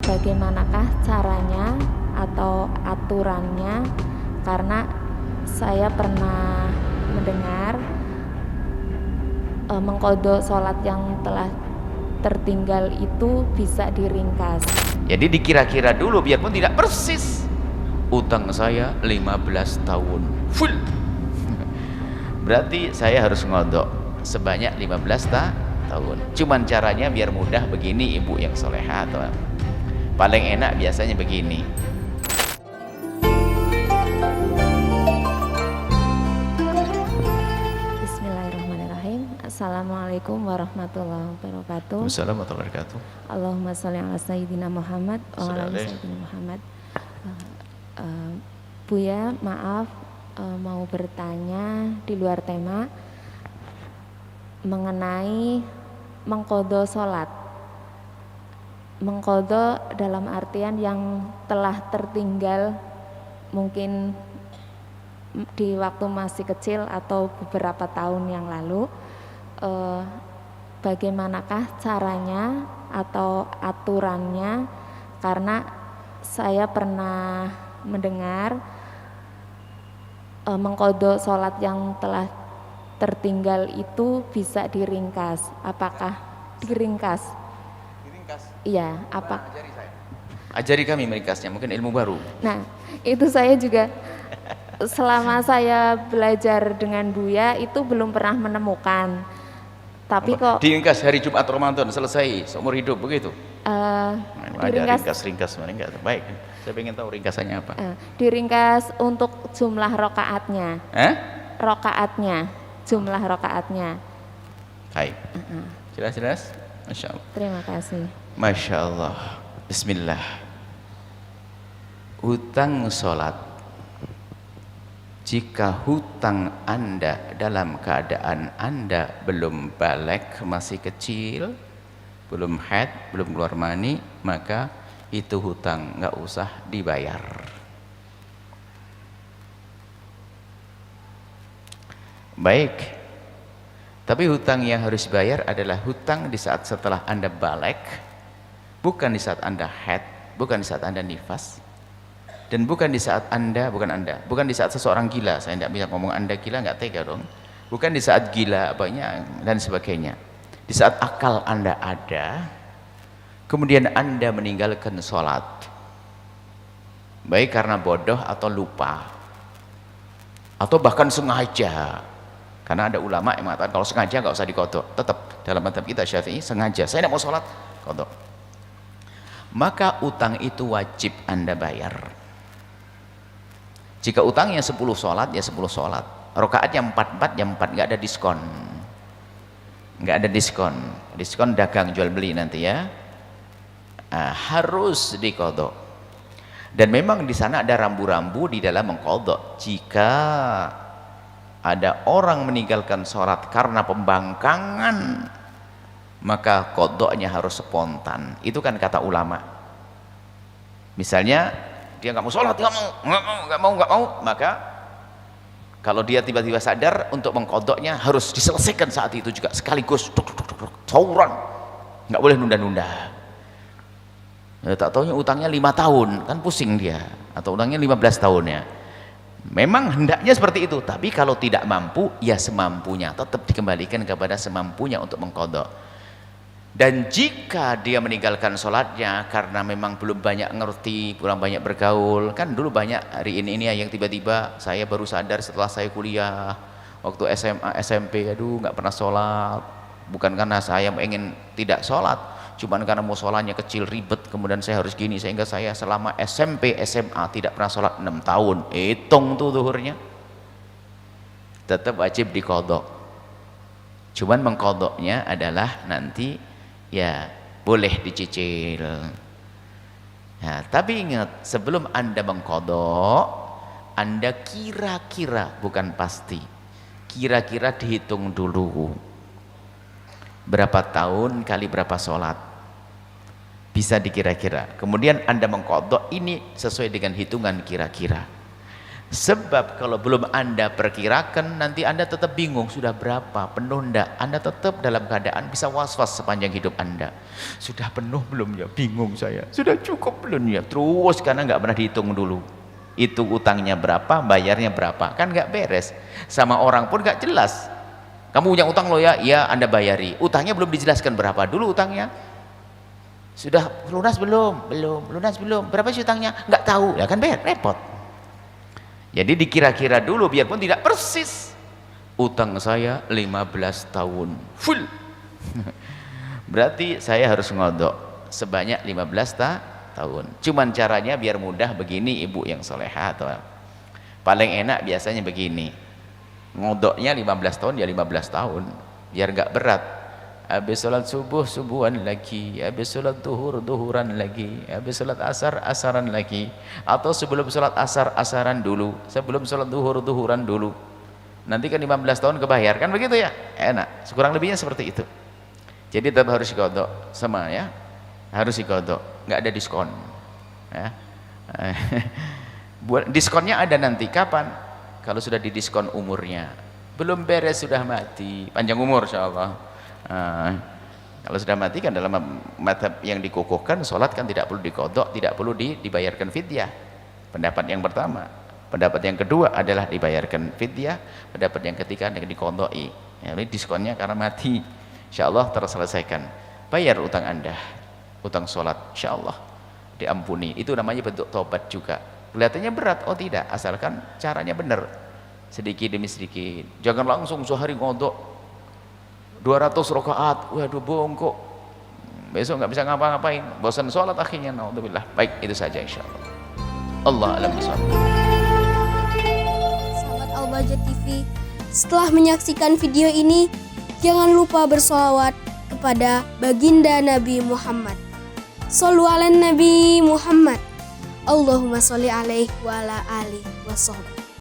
bagaimanakah caranya atau aturannya, karena saya pernah mendengar mengqadha sholat yang telah tertinggal itu bisa diringkas. Jadi dikira-kira dulu biarpun tidak persis. Utang saya 15 tahun full. Berarti saya harus ngodok sebanyak 15 tahun. Cuman caranya biar mudah begini, ibu yang soleha, atau paling enak biasanya begini. Bismillahirrahmanirrahim. Assalamualaikum warahmatullahi wabarakatuh. Assalamualaikum warahmatullahi wabarakatuh. Allahumma sholli ala sayyidina Muhammad wa ala ali sayyidina Muhammad. Buya, maaf, mau bertanya di luar tema mengenai mengqadha sholat. Mengqadha dalam artian yang telah tertinggal mungkin di waktu masih kecil atau beberapa tahun yang lalu. Bagaimanakah caranya atau aturannya, karena saya pernah mendengar mengqadha sholat yang telah tertinggal itu bisa diringkas. Apakah diringkas? Diringkas? Iya, apa? Ajari saya. Ajari kami meringkasnya, mungkin ilmu baru. Nah, itu saya juga selama saya belajar dengan Buya itu belum pernah menemukan. Tapi kok diringkas hari Jumat Ramadan selesai seumur hidup begitu? Diringkas, ada ringkas baik. Saya ingin tahu ringkasannya apa. Diringkas untuk jumlah rokaatnya. Rokaatnya, jumlah rokaatnya. Baik. Jelas. Masya Allah. Terima kasih. Masya Allah. Bismillah. Hutang sholat. Jika hutang Anda dalam keadaan Anda belum balik, masih kecil, belum haid, belum keluar mani, maka itu hutang nggak usah dibayar. Baik. Tapi hutang yang harus dibayar adalah hutang di saat setelah Anda balik, bukan di saat Anda haid, bukan di saat Anda nifas, dan bukan di saat bukan di saat seseorang gila. Saya tidak bisa ngomong Anda gila, nggak tega dong. Bukan di saat gila banyak dan sebagainya. Di saat akal Anda ada, kemudian Anda meninggalkan sholat, baik karena bodoh atau lupa, atau bahkan sengaja. Karena ada ulama yang mengatakan kalau sengaja nggak usah dikodok. Tetap dalam mazhab kita Syafi'i, sengaja saya tidak mau sholat, kodok. Maka utang itu wajib Anda bayar. Jika utangnya 10 sholat, ya 10 sholat. Rokaatnya 4 ya 4, nggak ada diskon. Nggak ada diskon. Diskon dagang jual beli nanti ya. Harus dikodok. Dan memang di sana ada rambu-rambu di dalam mengkodok. Jika ada orang meninggalkan sholat karena pembangkangan, maka kodoknya harus spontan. Itu kan kata ulama. Misalnya dia nggak mau sholat, nggak mau, maka kalau dia tiba-tiba sadar untuk mengkodoknya harus diselesaikan saat itu juga sekaligus, sauran, nggak boleh nunda-nunda. Tak taunya utangnya 5 tahun, kan pusing dia, atau utangnya 15 tahun ya. Memang hendaknya seperti itu, tapi kalau tidak mampu ya semampunya, tetap dikembalikan kepada semampunya untuk mengqadha. Dan jika dia meninggalkan sholatnya karena memang belum banyak ngerti, kurang banyak bergaul, kan dulu banyak hari ini ya yang tiba-tiba saya baru sadar setelah saya kuliah, waktu SMA, SMP, aduh nggak pernah sholat, bukan karena saya ingin tidak sholat, cuman karena mau sholatnya kecil ribet, kemudian saya harus gini, sehingga saya selama SMP SMA tidak pernah sholat 6 tahun. Hitung tuh zuhurnya, tetap wajib diqadha. Cuman mengqadhanya adalah nanti ya boleh dicicil. Nah, tapi ingat, sebelum Anda mengqadha, Anda kira-kira, bukan pasti, kira-kira dihitung dulu berapa tahun kali berapa sholat, bisa dikira-kira. Kemudian Anda mengqadha ini sesuai dengan hitungan kira-kira. Sebab kalau belum Anda perkirakan, nanti Anda tetap bingung, sudah berapa, penuh enggak. Anda tetap dalam keadaan bisa was-was sepanjang hidup Anda. Sudah penuh belum ya? Bingung saya. Sudah cukup belum ya? Terus karena nggak pernah dihitung dulu. Itu utangnya berapa, bayarnya berapa. Kan nggak beres. Sama orang pun nggak jelas. Kamu punya utang loh ya? Iya, Anda bayari. Utangnya belum dijelaskan berapa dulu utangnya. Sudah lunas belum? Belum. Lunas belum? Berapa sih utangnya? Nggak tahu. Ya kan repot. Jadi dikira-kira dulu biarpun tidak persis. Utang saya 15 tahun full. Berarti saya harus ngodok sebanyak 15 tahun. Cuman caranya biar mudah begini, ibu yang solehah, atau paling enak biasanya begini. Ngodoknya 15 tahun ya 15 tahun. Biar gak berat. Habis sholat subuh, subuhan lagi. Habis sholat duhur, duhuran lagi. Habis sholat asar, asaran lagi. Atau sebelum sholat asar, asaran dulu. Sebelum sholat duhur, duhuran dulu. Nanti kan 15 tahun kebayar. Kan begitu ya? Enak. Kurang lebihnya seperti itu. Jadi tetap harus dikodok. Sama ya. Harus dikodok. Nggak ada diskon. Ya. Diskonnya ada nanti. Kapan? Kalau sudah didiskon umurnya. Belum beres sudah mati. Panjang umur insyaAllah. Kalau sudah mati kan dalam mazhab yang dikukuhkan, sholat kan tidak perlu dikodok, tidak perlu dibayarkan fidyah. Pendapat yang pertama. Pendapat yang kedua adalah dibayarkan fidyah. Pendapat yang ketiga adalah dikodoi. Ya, ini diskonnya karena mati. InsyaAllah terselesaikan. Bayar utang Anda, utang sholat, InsyaAllah diampuni. Itu namanya bentuk tobat juga. Kelihatannya berat, oh tidak, asalkan caranya benar, sedikit demi sedikit. Jangan langsung sehari ngodok 200 rakaat, waduh bongkok, besok nggak bisa ngapa-ngapain, bosan sholat akhirnya. Naudzubillah. Baik, itu saja insyaallah. Allah a'lam bishawab. Sahabat Al-Bahjah TV, setelah menyaksikan video ini, jangan lupa bersolawat kepada baginda Nabi Muhammad. Shollu ala Nabi Muhammad. Allahumma sholli alaihi wa ala alihi wa sahbihi.